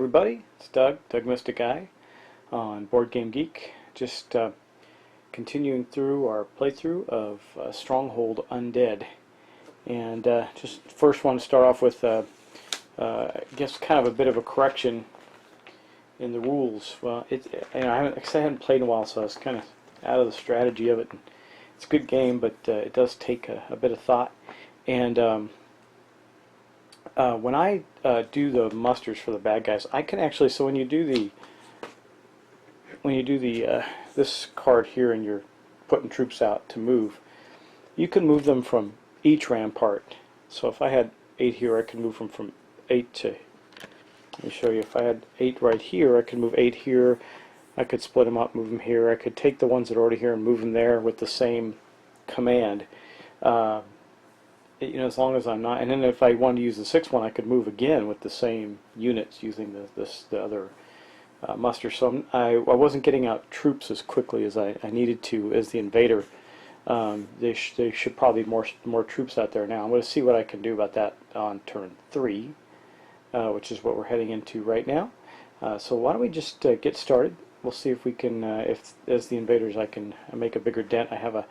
everybody, it's Doug Mystic Eye on Board Game Geek. Just continuing through our playthrough of Stronghold Undead. And just first want to start off with, I guess, kind of a bit of a correction in the rules. Well, I haven't played in a while, so I was kind of out of the strategy of it. It's a good game, but it does take a bit of thought. And when I do the musters for the bad guys, I can actually, so when you do the this card here and you're putting troops out to move, you can move them from each rampart. So if I had 8 here, I could move them from 8 to, let me show you, if I had 8 right here, I could move 8 here, I could split them up, move them here, I could take the ones that are already here and move them there with the same command. As long as I'm not, and then if I wanted to use the 6th one, I could move again with the same units using the other muster. So I wasn't getting out troops as quickly as I needed to as the invader. There should probably be more troops out there now. I'm going to see what I can do about that on turn 3, which is what we're heading into right now. So why don't we just get started? We'll see if we can, as the invaders, I can make a bigger dent. I have a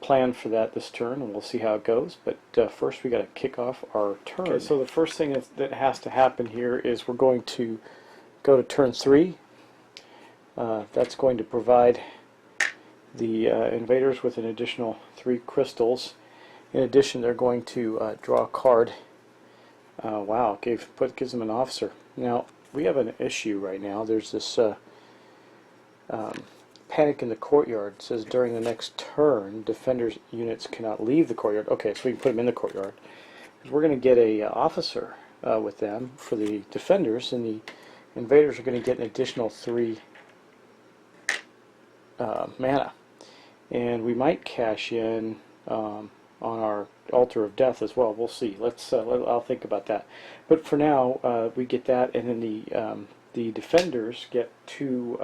plan for that this turn, and we'll see how it goes. But first, we got to kick off our turn. Okay, so the first thing that has to happen here is we're going to go to turn 3. That's going to provide the invaders with an additional 3 crystals. In addition, they're going to draw a card. Wow, gives them an officer. Now, we have an issue right now. There's this panic in the courtyard. It says during the next turn, defenders units cannot leave the courtyard. Okay, so we can put them in the courtyard. We're going to get a officer with them for the defenders, and the invaders are going to get an additional 3 mana. And we might cash in on our Altar of Death as well. We'll see. I'll think about that. But for now, we get that, and then the defenders get 2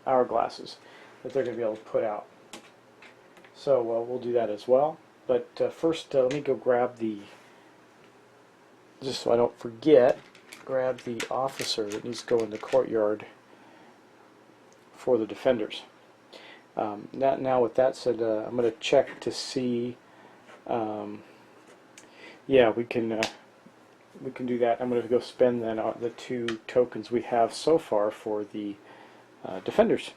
hourglasses that they're going to be able to put out. So we'll do that as well. But first, let me go grab just so I don't forget, grab the officer that needs to go in the courtyard for the defenders. Now with that said, I'm going to check to see, yeah, we can do that. I'm going to go spend then the 2 tokens we have so far for the defenders.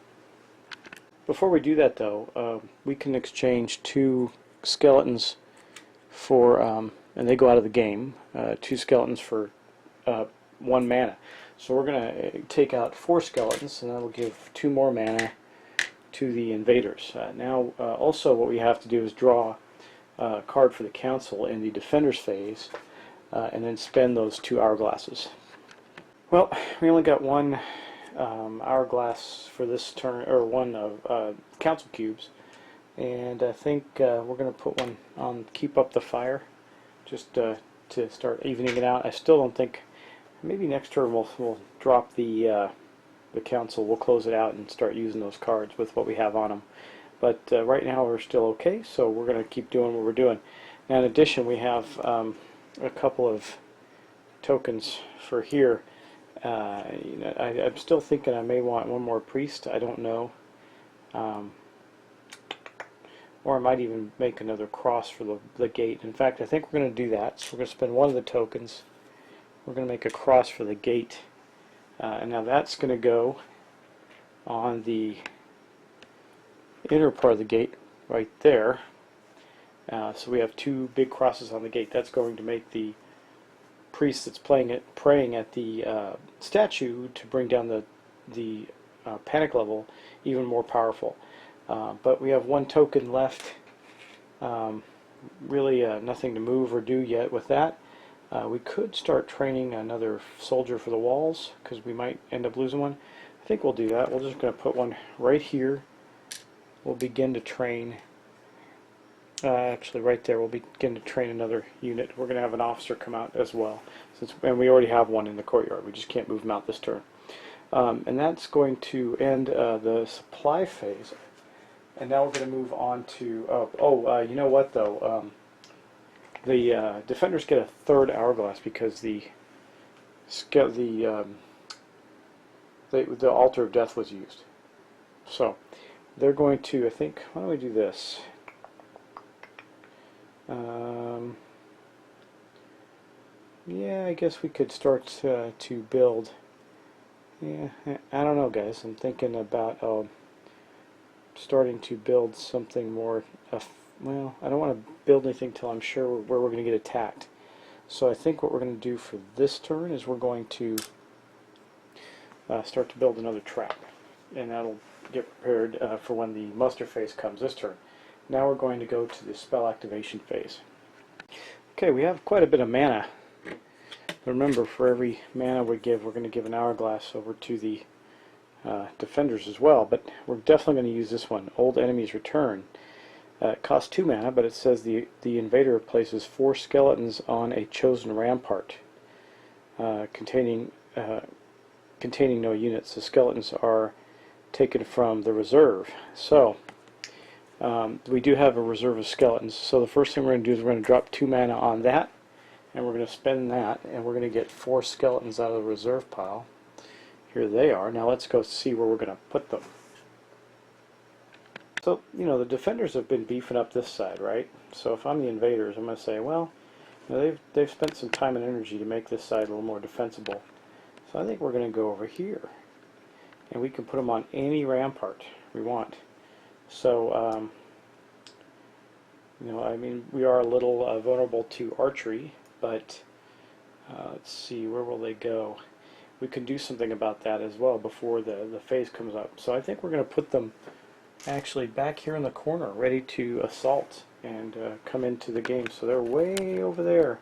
Before we do that, though, we can exchange 2 skeletons for, and they go out of the game, 2 skeletons for 1 mana. So we're going to take out 4 skeletons, and that'll give 2 more mana to the invaders. Now, also what we have to do is draw a card for the council in the defenders phase, and then spend those 2 hourglasses. Well, we only got 1 hourglass for this turn, or 1 of council cubes, and I think we're going to put one on Keep Up the Fire, just to start evening it out. I still don't think, maybe next turn we'll drop the council, we'll close it out and start using those cards with what we have on them. But right now we're still okay, so we're going to keep doing what we're doing. Now, in addition, we have a couple of tokens for here. I'm still thinking I may want 1 more priest. I don't know. Or I might even make another cross for the gate. In fact, I think we're going to do that. So we're going to spend 1 of the tokens. We're going to make a cross for the gate. And now that's going to go on the inner part of the gate right there. So we have 2 big crosses on the gate. That's going to make the priest that's praying at the statue to bring down the panic level even more powerful. But we have 1 token left. Really nothing to move or do yet with that. We could start training another soldier for the walls, because we might end up losing one. I think we'll do that. We're just going to put 1 right here. We'll begin to train, actually right there, we'll begin to train another unit. We're going to have an officer come out as well, and we already have 1 in the courtyard. We just can't move him out this turn. And that's going to end the supply phase. And now we're going to move on to, you know what though, the defenders get a 3rd hourglass because the the altar of death was used. So they're going to, I think, why don't we do this? Yeah, I guess we could start to build. Yeah, I don't know, guys. I'm thinking about starting to build something more. Well, I don't want to build anything till I'm sure where we're going to get attacked. So I think what we're going to do for this turn is we're going to start to build another trap, and that'll get prepared for when the muster phase comes this turn. Now we're going to go to the spell activation phase. Okay, we have quite a bit of mana. Remember, for every mana we give, we're going to give an hourglass over to the defenders as well, but we're definitely going to use this one, Old Enemies Return. It costs 2 mana, but it says the invader places 4 skeletons on a chosen rampart containing no units. The skeletons are taken from the reserve. So we do have a reserve of skeletons. So the first thing we're going to do is we're going to drop 2 mana on that, and we're going to spend that, and we're going to get 4 skeletons out of the reserve pile. Here they are. Now let's go see where we're going to put them. So, you know, the defenders have been beefing up this side, right? So if I'm the invaders, I'm going to say, well, you know, they've spent some time and energy to make this side a little more defensible. So I think we're going to go over here, and we can put them on any rampart we want. So, you know, I mean, we are a little vulnerable to archery, but let's see, where will they go? We can do something about that as well before the phase comes up. So I think we're going to put them actually back here in the corner, ready to assault and come into the game. So they're way over there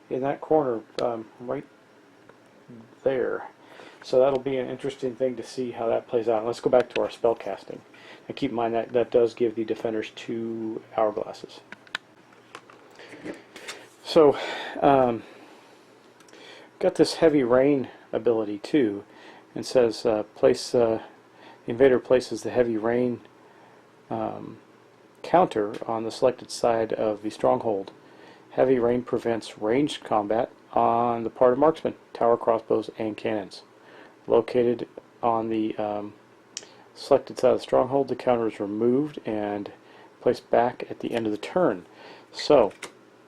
in that corner, right there. So that'll be an interesting thing to see how that plays out. Let's go back to our spell casting. And keep in mind that does give the defenders 2 hourglasses. So, got this heavy rain ability too, and says the invader places the heavy rain counter on the selected side of the stronghold. Heavy rain prevents ranged combat on the part of marksmen, tower crossbows, and cannons. Located on the selected side of the stronghold, the counter is removed and placed back at the end of the turn. So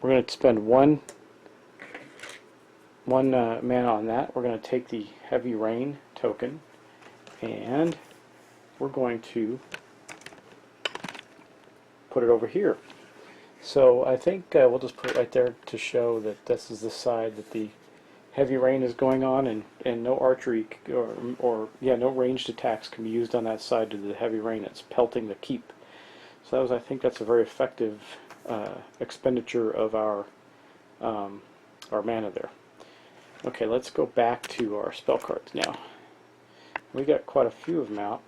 we're going to spend one mana on that. We're going to take the heavy rain token, and we're going to put it over here. So I think we'll just put it right there to show that this is the side that the heavy rain is going on, and no archery or no ranged attacks can be used on that side due to the heavy rain. It's pelting the keep. So I think that's a very effective expenditure of our mana there. Okay, let's go back to our spell cards now. We got quite a few of them out.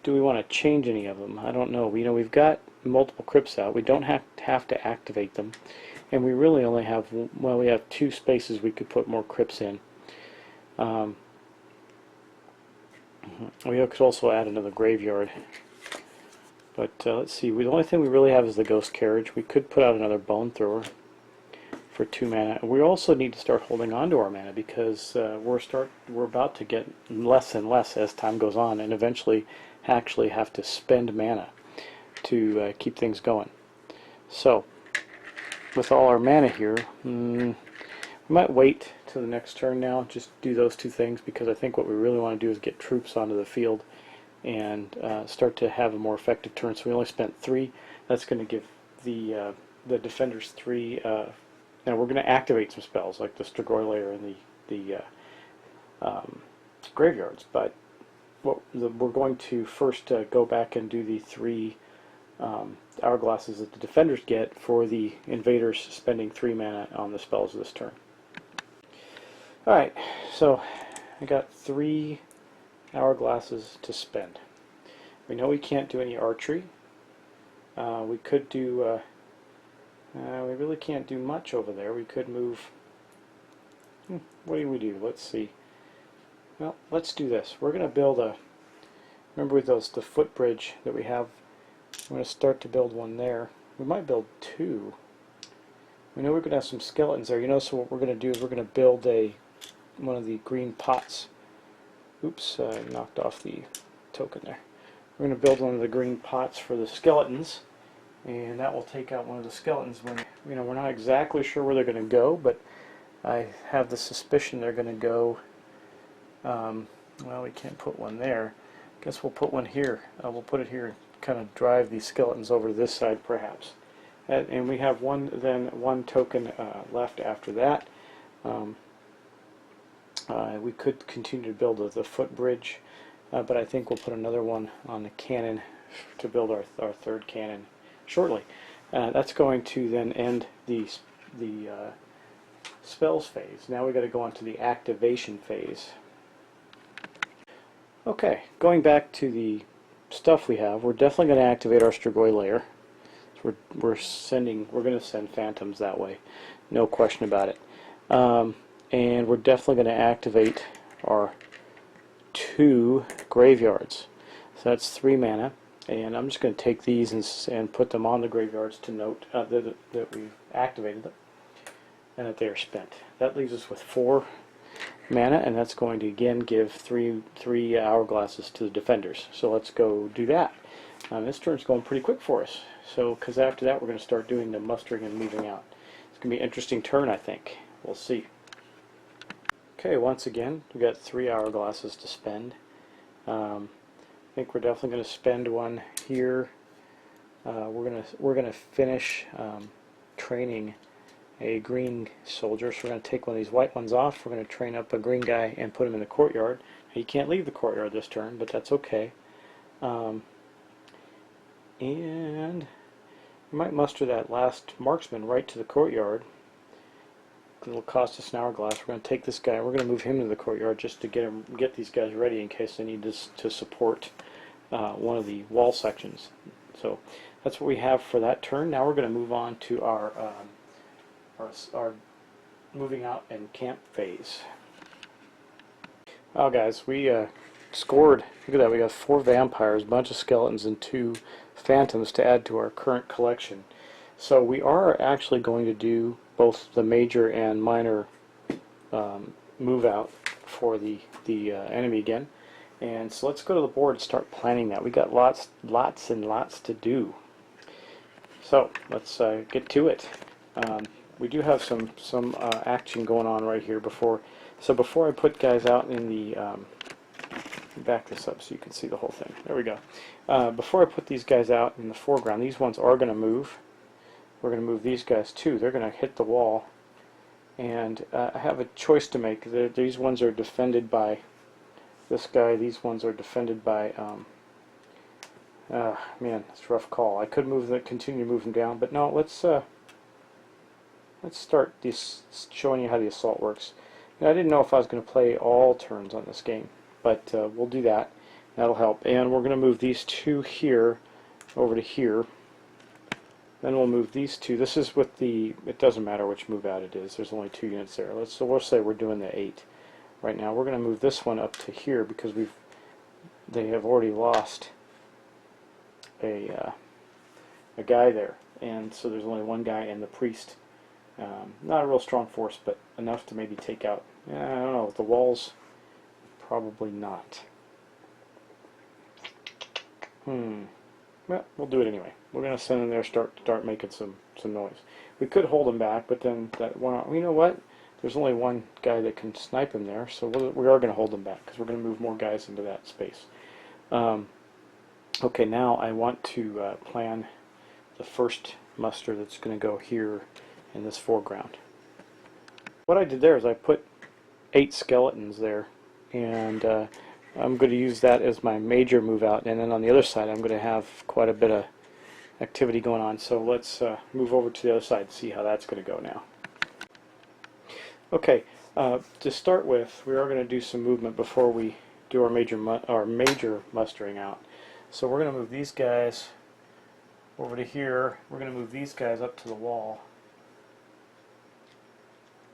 Do we want to change any of them? I don't know. You know, we've got multiple crypts out. We don't have to activate them, and we really only have, well, we have 2 spaces we could put more crypts in. We could also add another graveyard. But let's see. The only thing we really have is the ghost carriage. We could put out another bone thrower for 2 mana. We also need to start holding on to our mana, because we're about to get less and less as time goes on, and eventually actually have to spend mana to keep things going. So with all our mana here, we might wait till the next turn now, just do those 2 things, because I think what we really want to do is get troops onto the field and start to have a more effective turn. So we only spent 3. That's going to give the defenders 3. Now we're going to activate some spells like the Strigoi Lair and the graveyards, but we're going to first go back and do the 3 hourglasses that the defenders get for the invaders spending 3 mana on the spells this turn. Alright, so I got 3 hourglasses to spend. We know we can't do any archery. We could do we really can't do much over there. We could move. What do we do? Let's see. Well, let's do this. We're going to build a. Remember the footbridge that we have? I'm going to start to build one there. We might build 2. We know we're going to have some skeletons there. You know, so what we're going to do is we're going to build one of the green pots Oops, I knocked off the token there. We're going to build one of the green pots for the skeletons, and that will take out one of the skeletons when, we're not exactly sure where they're going to go, but I have the suspicion they're going to go, well, we can't put one there. Guess we'll put one here. We'll put it here and kind of drive these skeletons over to this side perhaps. And we have one token left after that. We could continue to build the footbridge, but I think we'll put another one on the cannon to build our third cannon shortly. That's going to then end the spells phase. Now we've got to go on to the activation phase. Okay, going back to the stuff we have, we're definitely going to activate our Strigoi layer. So we're going to send phantoms that way, no question about it. And we're definitely going to activate our 2 graveyards. So that's 3 mana, and I'm just going to take these and put them on the graveyards to note that we've activated them and that they are spent. That leaves us with 4 mana, and that's going to again give 3 hourglasses to the defenders. So let's go do that. This turn's going pretty quick for us, so because after that we're going to start doing the mustering and moving out. It's going to be an interesting turn, I think. We'll see. Okay, once again we've got 3 hourglasses to spend. I think we're definitely going to spend one here. We're gonna finish training a green soldier, so we're going to take one of these white ones off. We're going to train up a green guy and put him in the courtyard. He can't leave the courtyard this turn, but that's okay. And we might muster that last marksman right to the courtyard. It'll cost us an hourglass. We're going to take this guy. We're going to move him into the courtyard just to get these guys ready in case they need this to support one of the wall sections. So that's what we have for that turn. Now we're going to move on to our moving out and camp phase. Well, guys, we scored. Look at that. We got 4 vampires, a bunch of skeletons, and 2 phantoms to add to our current collection. So we are actually going to do both the major and minor move out for the enemy again. And so let's go to the board and start planning that. We got lots and lots to do. So let's get to it. We do have some action going on right here before I put guys out in the back this up so you can see the whole thing. There we go. Before I put these guys out in the foreground, these ones are going to move. We're going to move these guys too. They're going to hit the wall, and I have a choice to make. These ones are defended by this guy. These ones are defended by man, that's a rough call. I could continue to move them down, but no. Let's start showing you how the assault works. Now, I didn't know if I was going to play all turns on this game, but we'll do that. That'll help. And we're going to move these 2 here over to here. Then we'll move these 2. This is with the, it doesn't matter which move out it is. There's only 2 units there. So we'll say we're doing the 8 right now. We're going to move this one up to here because they have already lost a guy there, and so there's only 1 guy and the priest. Not a real strong force, but enough to maybe take out. I don't know. The walls, probably not. Well, we'll do it anyway. We're going to send them there, start making some noise. We could hold them back, but then that one, you know what? There's only 1 guy that can snipe him there, so we are going to hold them back because we're going to move more guys into that space. Okay, now I want to plan the first muster that's going to go here in this foreground. What I did there is I put 8 skeletons there, and I'm going to use that as my major move out, and then on the other side I'm going to have quite a bit of activity going on. So let's move over to the other side and see how that's going to go now. Okay, to start with, we are going to do some movement before we do our major mustering out. So we're going to move these guys over to here. We're going to move these guys up to the wall.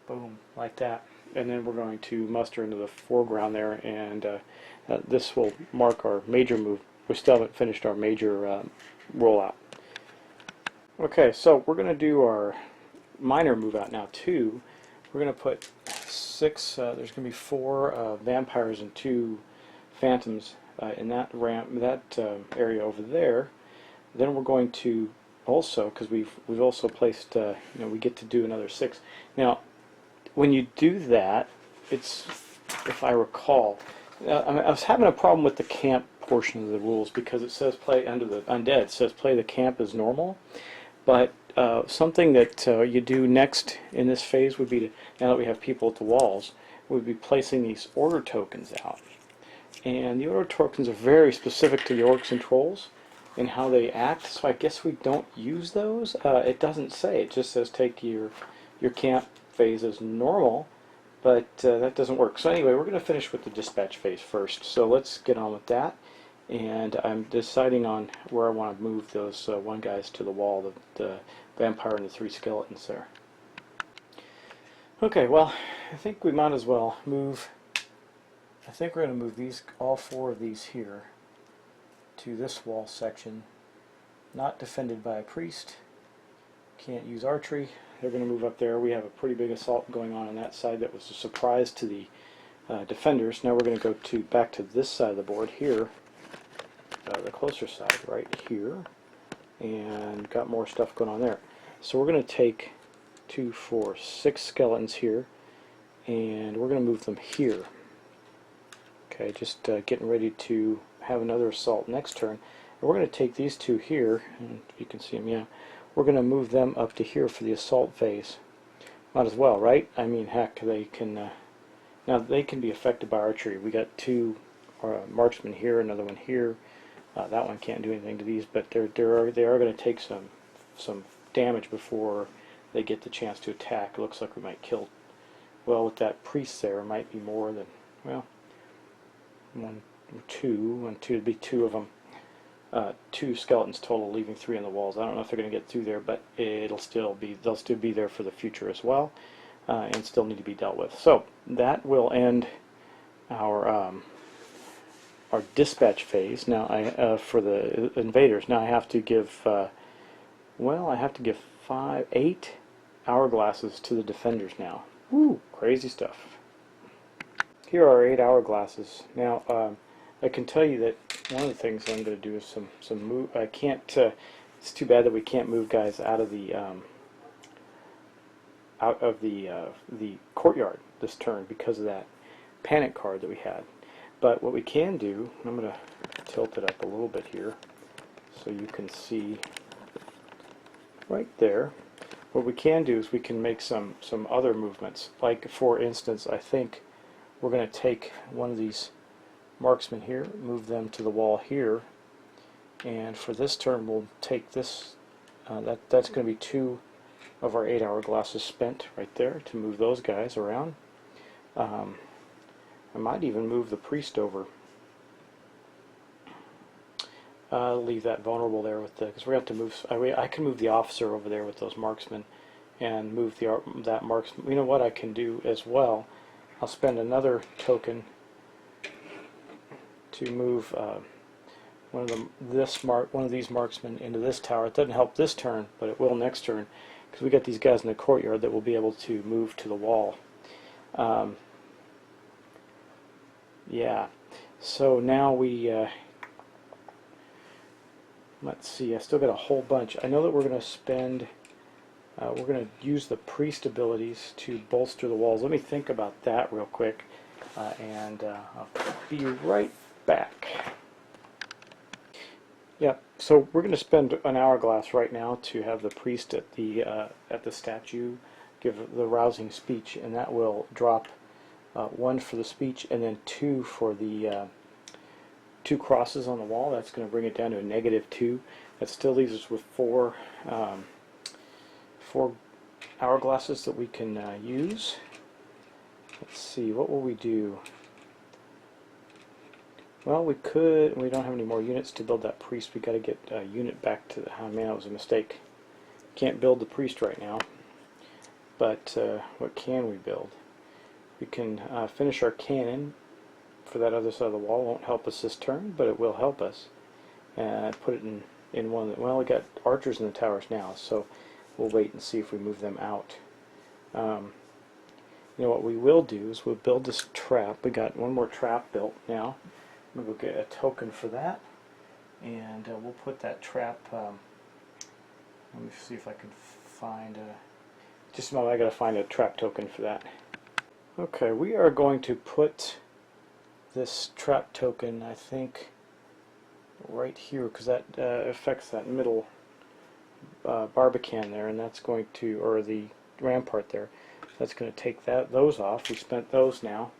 Boom, like that. And then we're going to muster into the foreground there, and this will mark our major move. We still haven't finished our major rollout. Okay, so we're going to do our minor move out now too. We're going to put 6, there's going to be 4 vampires and 2 phantoms in that area over there, then we're going to also, because we've also placed, we get to do another 6. Now, when you do that, it's, if I recall, I was having a problem with the camp portion of the rules because it says play under the undead. It says play the camp as normal, but something that you do next in this phase would be to, now that we have people at the walls, would be placing these order tokens out. And the order tokens are very specific to the orcs and trolls and how they act, so I guess we don't use those. It doesn't say, it just says take your camp phase as normal, but that doesn't work. So anyway, we're going to finish with the dispatch phase first, so let's get on with that. And I'm deciding on where I want to move those 1 guys to the wall, the vampire and the 3 skeletons there. Okay, well, I think we might as well move, I think we're going to move these, all 4 of these here to this wall section, not defended by a priest, can't use archery. They're going to move up there. We have a pretty big assault going on that side that was a surprise to the defenders. Now we're going to go back to this side of the board here, the closer side right here, and got more stuff going on there. So we're going to take 2, 4, 6 skeletons here, and we're going to move them here. Okay, just getting ready to have another assault next turn. And we're going to take these 2 here, and you can see them, yeah. We're going to move them up to here for the assault phase. Might as well, right? I mean, heck, they can, now they can be affected by archery. We got 2 marksmen here, another one here. That one can't do anything to these, but they are going to take some damage before they get the chance to attack. It looks like we might kill, well, with that priest there, it might be more than, well, 1, 2, it'd be 2 of them. 2 skeletons total, leaving 3 on the walls. I don't know if they're going to get through there, but they'll still be there for the future as well, and still need to be dealt with. So that will end our dispatch phase. Now, for the invaders, now I have to give, I have to give 8 hourglasses to the defenders now. Woo, crazy stuff. Here are 8 hourglasses. Now, I can tell you that one of the things I'm going to do is some move. I can't. It's too bad that we can't move guys out of the courtyard this turn because of that panic card that we had. But what we can do, I'm going to tilt it up a little bit here so you can see right there. What we can do is we can make some other movements. Like, for instance, I think we're going to take one of these marksmen here, move them to the wall here, and for this turn we'll take this, that's going to be 2 of our 8 hourglasses spent right there to move those guys around. I might even move the priest over. Leave that vulnerable there with the, because we have to move. I can move the officer over there with those marksmen, and move that marksman. You know what I can do as well? I'll spend another token to move one of these marksmen into this tower. It doesn't help this turn, but it will next turn, because we got these guys in the courtyard that will be able to move to the wall. Yeah. So now we. Let's see. I still got a whole bunch. I know that we're going to spend. We're going to use the priest abilities to bolster the walls. Let me think about that real quick, and I'll be right back. Yeah, so we're going to spend an hourglass right now to have the priest at the statue give the rousing speech, and that will drop 1 for the speech and then 2 for the 2 crosses on the wall. That's going to bring it down to a -2. That still leaves us with 4 hourglasses that we can use. Let's see, what will we do? Well, we don't have any more units to build that priest. We got to get a unit back to the, oh man, that was a mistake. Can't build the priest right now. But what can we build? We can finish our cannon for that other side of the wall. Won't help us this turn, but it will help us. Put it in one of the, well, we got archers in the towers now, so we'll wait and see if we move them out. You know what we will do is we'll build this trap. We got 1 more trap built now. I'm going to go get a token for that, and we'll put that trap. Let me see if I can find a. Just a moment, I got to find a trap token for that. Okay, we are going to put this trap token, I think, right here, because that affects that middle barbican there, and that's going to, or the rampart there. That's going to take those off. We spent those now.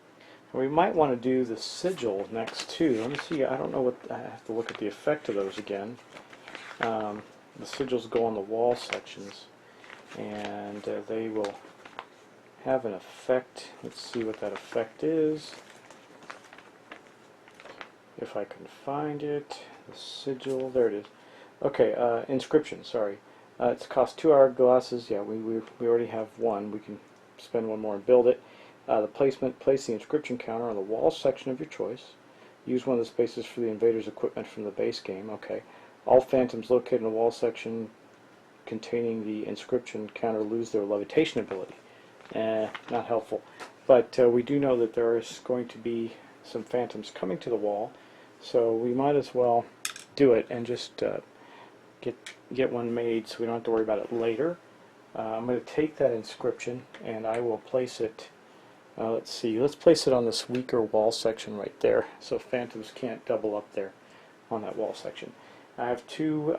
And we might want to do the sigil next too. Let me see. I don't know what. I have to look at the effect of those again. The sigils go on the wall sections, and they will have an effect. Let's see what that effect is. If I can find it, the sigil. There it is. Okay, inscription. Sorry, it's cost 2 hourglasses. Yeah, we already have one. We can spend one more and build it. The placement: place the inscription counter on the wall section of your choice. Use one of the spaces for the invader's equipment from the base game. Okay. All phantoms located in the wall section containing the inscription counter lose their levitation ability. Not helpful. But we do know that there is going to be some phantoms coming to the wall, so we might as well do it and just get one made so we don't have to worry about it later. I'm going to take that inscription and I will place it. Let's see. Let's place it on this weaker wall section right there, so phantoms can't double up there on that wall section. I have two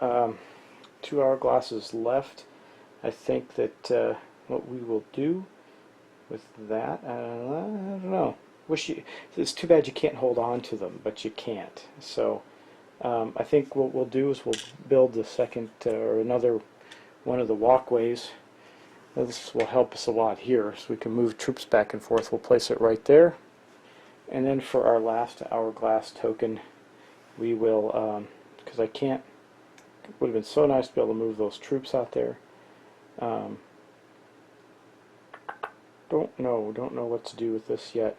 hourglasses left. I think that what we will do with that, I don't know. It's too bad you can't hold on to them, but you can't. So I think what we'll do is we'll build the second or another one of the walkways. This will help us a lot here, so we can move troops back and forth. We'll place it right there. And then for our last hourglass token, we will, because I can't, it would have been so nice to be able to move those troops out there. Don't know what to do with this yet.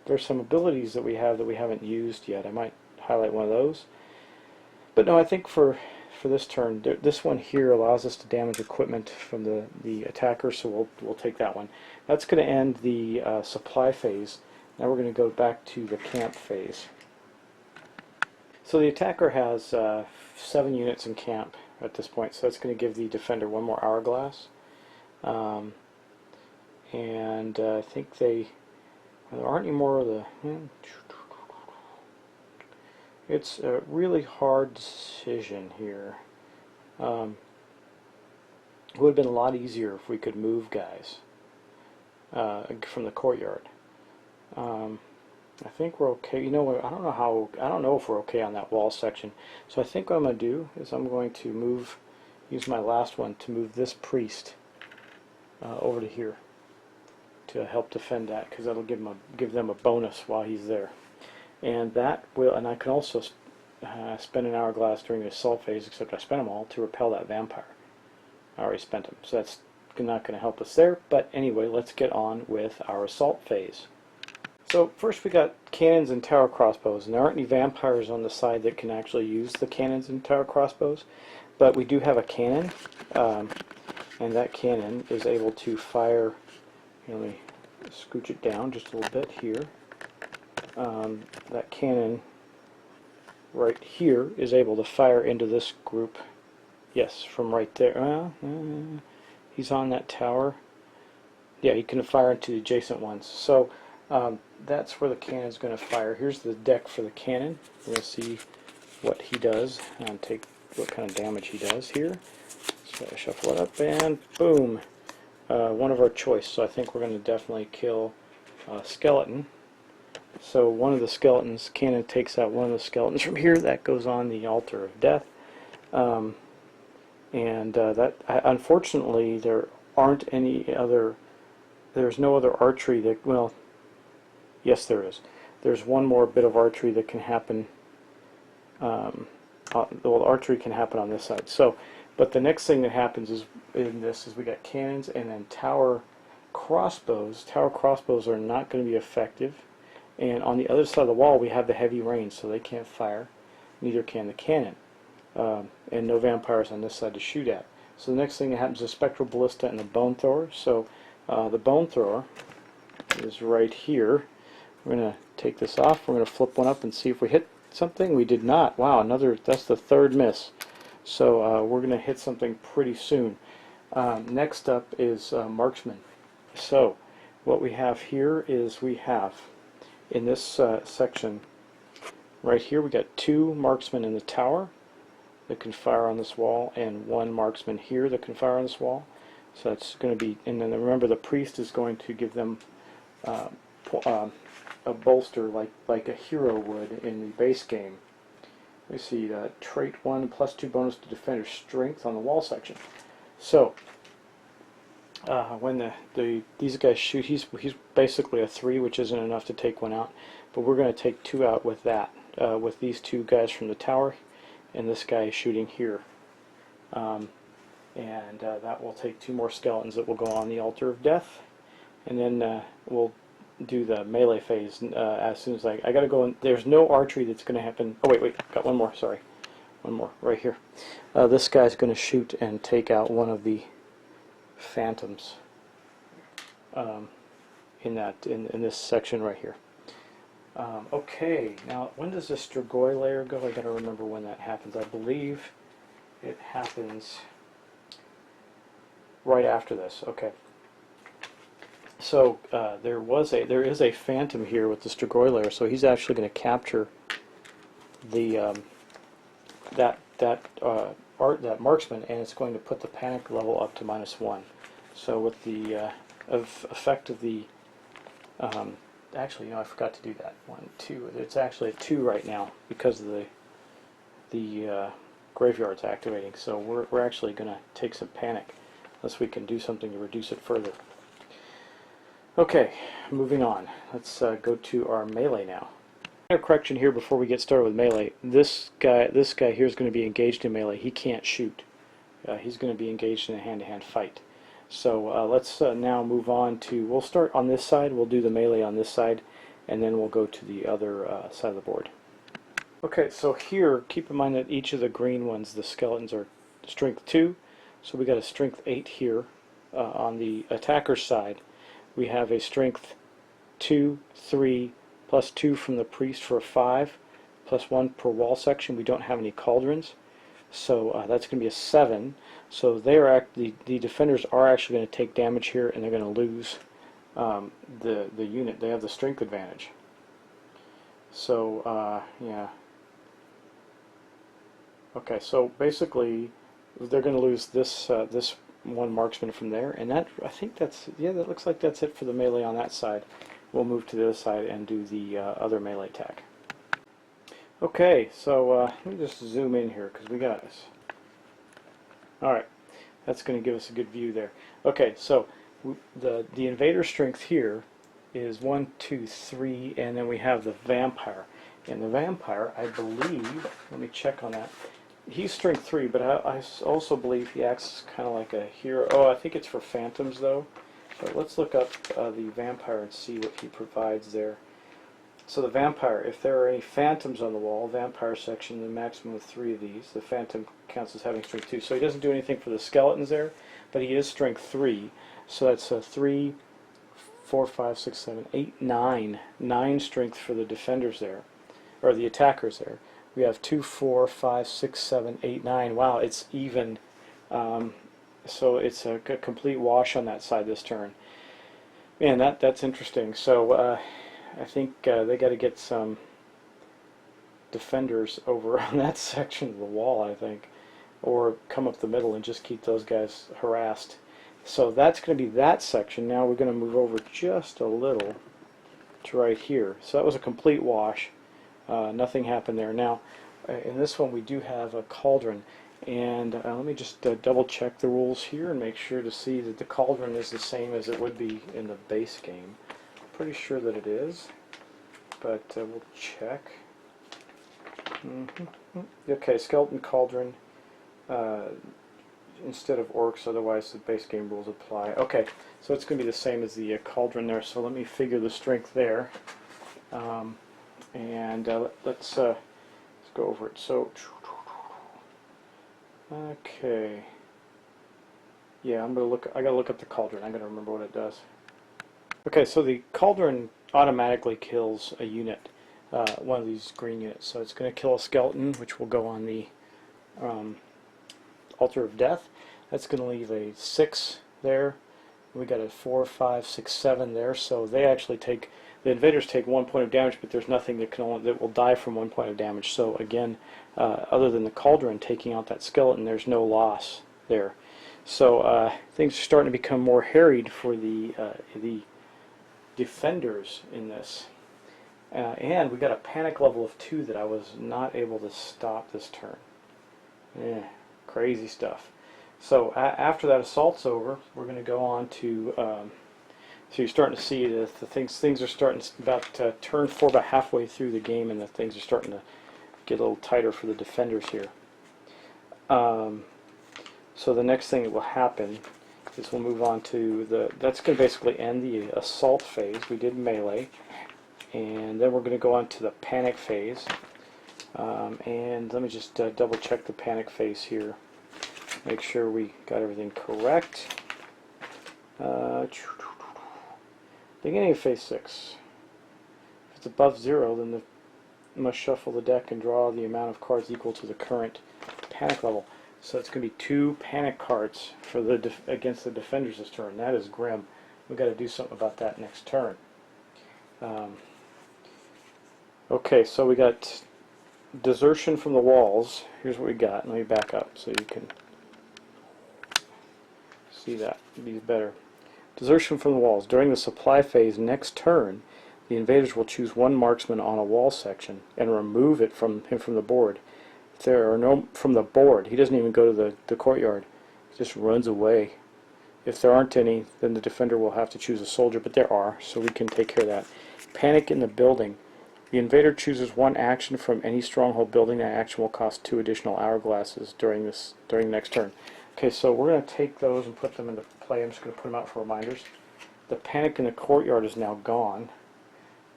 There's some abilities that we haven't used yet. I might highlight one of those. But no, I think for this turn, this one here allows us to damage equipment from the attacker, so we'll take that one. That's going to end the supply phase. Now we're going to go back to the camp phase. So the attacker has 7 units in camp at this point, so that's going to give the defender one more hourglass. And I think there aren't any more of the. It's a really hard decision here. It would have been a lot easier if we could move guys from the courtyard. I think we're okay. You know what? I don't know if we're okay on that wall section. So I think what I'm going to do is I'm going to use my last one to move this priest over to here to help defend that, because that'll give them a bonus while he's there. And that will, and I can also spend an hourglass during the assault phase, except I spent them all to repel that vampire. I already spent them, so that's not going to help us there. But anyway, let's get on with our assault phase. So first we got cannons and tower crossbows, and there aren't any vampires on the side that can actually use the cannons and tower crossbows, but we do have a cannon, and that cannon is able to fire. Let me scooch it down just a little bit here. That cannon right here is able to fire into this group. Yes, from right there. He's on that tower. Yeah, he can fire into the adjacent ones. So that's where the cannon's going to fire. Here's the deck for the cannon. We're going to see what he does and take what kind of damage he does here. So I shuffle it up and boom. One of our choice. So I think we're going to definitely kill a skeleton. So one of the skeletons, cannon takes out one of the skeletons from here. That goes on the altar of death. Unfortunately, there aren't any other. There's no other archery that. Well, yes, there is. There's one more bit of archery that can happen. Well, archery can happen on this side. So, but the next thing that happens is we got cannons and then tower crossbows. Tower crossbows are not going to be effective. And on the other side of the wall, we have the heavy rain, so they can't fire. Neither can the cannon. And no vampires on this side to shoot at. So the next thing that happens is Spectral Ballista and the Bone Thrower. So the Bone Thrower is right here. We're going to take this off. We're going to flip one up and see if we hit something. We did not. Wow, that's the third miss. So we're going to hit something pretty soon. Next up is Marksman. So what we have here is we have in this section right here, we got 2 marksmen in the tower that can fire on this wall, and 1 marksman here that can fire on this wall. So that's going to be, and then remember the priest is going to give them a bolster like a hero would in the base game. We see trait 1 +2 bonus to defender strength on the wall section. So when these guys shoot, he's basically a 3, which isn't enough to take one out. But we're going to take 2 out with that, with these 2 guys from the tower, and this guy shooting here. And that will take 2 more skeletons that will go on the altar of death, and then we'll do the melee phase as soon as I got to go in. There's no archery that's going to happen. Oh wait, got one more. Sorry, one more right here. This guy's going to shoot and take out one of the phantoms in this section right here. Okay, now when does the Strigoi layer go? I got to remember when that happens. I believe it happens right after this. Okay. So there is a phantom here with the Strigoi layer, so he's actually going to capture the that marksman, and it's going to put the panic level up to -1. So with the effect of the actually, I forgot to do that. 1, 2. It's actually at 2 right now because of the graveyard's activating. So we're actually going to take some panic unless we can do something to reduce it further. Okay, moving on. Let's go to our melee now. A correction here before we get started with melee. This guy here is going to be engaged in melee. He can't shoot. He's going to be engaged in a hand-to-hand fight. So let's now move on to, we'll start on this side, we'll do the melee on this side, and then we'll go to the other side of the board. Okay, so here, keep in mind that each of the green ones, the skeletons, are strength 2, so we got a strength 8 here. On the attacker's side, we have a strength 2, 3, +2 from the priest for a 5, +1 per wall section. We don't have any cauldrons, so that's going to be a 7. So the defenders are actually going to take damage here, and they're going to lose the unit. They have the strength advantage. So yeah. Okay, so basically they're going to lose this this 1 marksman from there, and that, I think that's, yeah, that looks like that's it for the melee on that side. We'll move to the other side and do the other melee attack. Okay, so let me just zoom in here because we got this. Alright, that's going to give us a good view there. Okay, so the invader strength here is 1, 2, 3, and then we have the vampire. And the vampire, I believe, let me check on that. He's strength 3, but I also believe he acts kind of like a hero. Oh, I think it's for phantoms though. So let's look up the vampire and see what he provides there. So the vampire, if there are any phantoms on the wall, vampire section, the maximum of 3 of these. The phantom counts as having strength 2. So he doesn't do anything for the skeletons there, but he is strength 3. So that's 3, 4, 5, 6, 7, 8, 9. 9 strength for the defenders there, or the attackers there. We have 2, 4, 5, 6, 7, 8, 9. Wow, it's even. So it's a complete wash on that side this turn. Man, that's interesting. So I think they got to get some defenders over on that section of the wall, I think, or come up the middle and just keep those guys harassed. So that's going to be that section. Now we're going to move over just a little to right here. So that was a complete wash. Nothing happened there. Now, in this one we do have a cauldron, and let me just double check the rules here and make sure to see that the cauldron is the same as it would be in the base game. Pretty sure that it is, but we'll check. Okay, skeleton cauldron instead of orcs, otherwise the base game rules apply. Okay, so it's going to be the same as the cauldron there, so let me figure the strength there. And let's go over it. So, okay, yeah, I gotta look up the cauldron. I gotta remember what it does. Okay, so the cauldron automatically kills a unit, one of these green units. So it's going to kill a skeleton, which will go on the Altar of Death. That's going to leave a 6 there. We got a 4, 5, 6, 7 there. So they actually take, the invaders take 1 point of damage, but there's nothing that will die from 1 point of damage. So again, other than the cauldron taking out that skeleton, there's no loss there. So things are starting to become more harried for the defenders in this. And we got a panic level of 2 that I was not able to stop this turn. Crazy stuff. So after that assault's over, we're going to go on to, so you're starting to see the things are starting about turn 4, about halfway through the game, and the things are starting to get a little tighter for the defenders here. So the next thing that will happen is we'll move on to that's going to basically end the assault phase. We did melee, and then we're going to go on to the panic phase. And let me just double check the panic phase here. Make sure we got everything correct. Beginning of phase 6. If it's above 0, then you must shuffle the deck and draw the amount of cards equal to the current panic level. So it's going to be 2 panic cards for the against the defenders this turn. That is grim. We've got to do something about that next turn. Okay, so we got desertion from the walls. Here's what we got. Let me back up so you can see that. It'd be better. Desertion from the walls. During the supply phase next turn, the invaders will choose 1 marksman on a wall section and remove it from the board. If there are no from the board, he doesn't even go to the courtyard. He just runs away. If there aren't any, then the defender will have to choose a soldier, but there are, so we can take care of that. Panic in the building. The invader chooses 1 action from any stronghold building. That action will cost 2 additional hourglasses during the next turn. Okay, so we're going to take those and put them into play. I'm just going to put them out for reminders. The panic in the courtyard is now gone,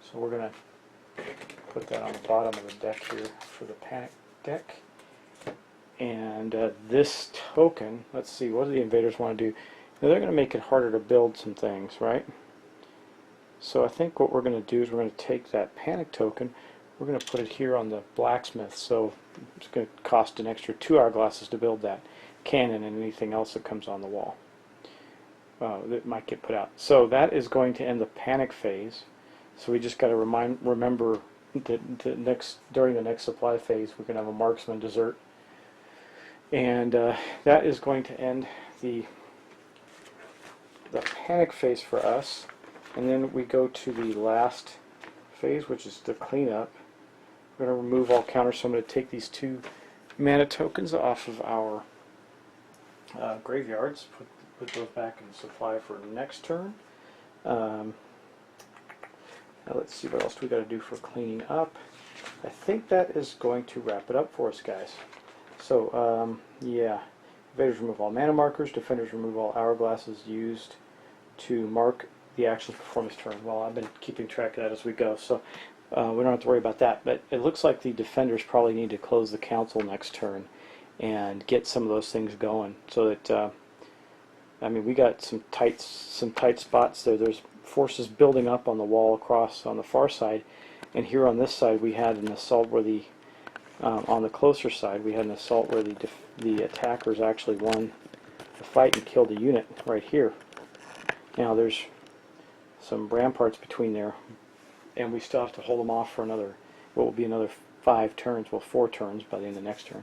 so we're going to put that on the bottom of the deck here for the panic deck. And this token, let's see, what do the invaders want to do? Now, they're going to make it harder to build some things, right? So I think what we're going to do is we're going to take that panic token, we're going to put it here on the blacksmith, so it's going to cost an extra 2 hourglasses to build that cannon and anything else that comes on the wall that might get put out. So that is going to end the panic phase. So we just got to remember that during the next supply phase we're going to have a marksman desert, and that is going to end the panic phase for us. And then we go to the last phase, which is the cleanup. We're going to remove all counters, so I'm going to take these 2 mana tokens off of our graveyards, put those back in the supply for next turn. Now let's see what else we got to do for cleaning up. I think that is going to wrap it up for us, guys. So yeah, invaders remove all mana markers, defenders remove all hourglasses used to mark the actions performed this turn. Well, I've been keeping track of that as we go, so we don't have to worry about that. But it looks like the defenders probably need to close the council next turn and get some of those things going, so that I mean, we got some tight spots there. There's forces building up on the wall across on the far side, and here on this side we had an assault where on the closer side we had an assault where the attackers actually won the fight and killed a unit right here. Now there's some ramparts between there, and we still have to hold them off for another, what will be another 5 turns, well 4 turns by the end of the next turn.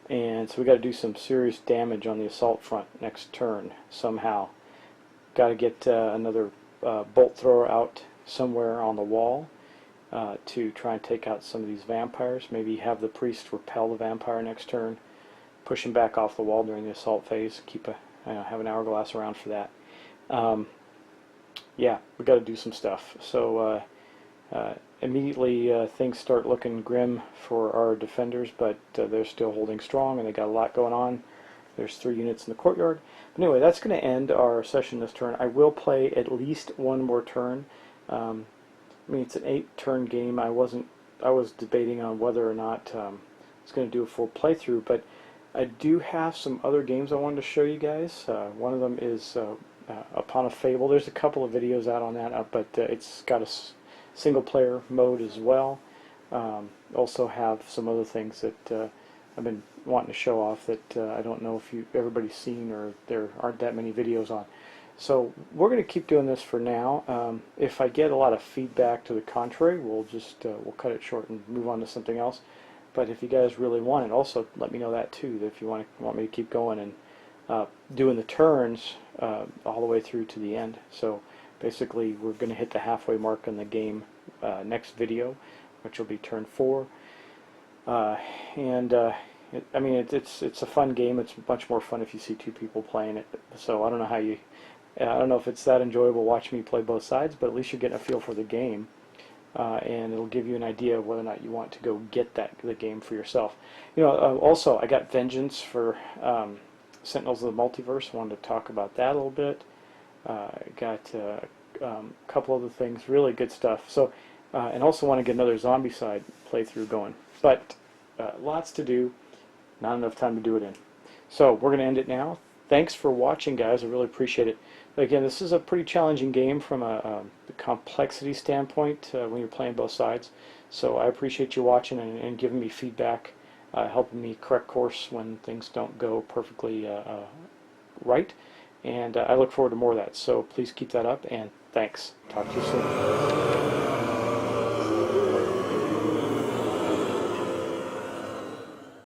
And so we got to do some serious damage on the assault front next turn somehow. Got to get another bolt thrower out somewhere on the wall to try and take out some of these vampires. Maybe have the priest repel the vampire next turn, push him back off the wall during the assault phase. Have an hourglass around for that. Yeah, we got to do some stuff. So immediately things start looking grim for our defenders, but they're still holding strong, and they got a lot going on. There's 3 units in the courtyard. But anyway, that's going to end our session this turn. I will play at least 1 more turn. I mean, it's an 8-turn game. I was debating on whether or not I was going to do a full playthrough, but I do have some other games I wanted to show you guys. One of them is Upon a Fable. There's a couple of videos out on that, but it's got a single player mode as well. Also have some other things that I've been wanting to show off that I don't know if everybody's seen, or there aren't that many videos on. So we're going to keep doing this for now. If I get a lot of feedback to the contrary, we'll we'll cut it short and move on to something else. But if you guys really want it, also let me know that too. That if you want me to keep going and doing the turns all the way through to the end. So basically, we're going to hit the halfway mark in the game next video, which will be turn 4. I mean, it's a fun game. It's much more fun if you see 2 people playing it. So I don't know if it's that enjoyable watching me play both sides, but at least you're getting a feel for the game, and it'll give you an idea of whether or not you want to go get the game for yourself. You know, also I got Vengeance for Sentinels of the Multiverse. I wanted to talk about that a little bit. I got a couple other things, really good stuff. So, and also want to get another Zombicide playthrough going. But lots to do, not enough time to do it in. So we're going to end it now. Thanks for watching, guys. I really appreciate it. Again, this is a pretty challenging game from a complexity standpoint when you're playing both sides. So I appreciate you watching and giving me feedback, helping me correct course when things don't go perfectly right. And I look forward to more of that. So please keep that up, and thanks. Talk to you soon.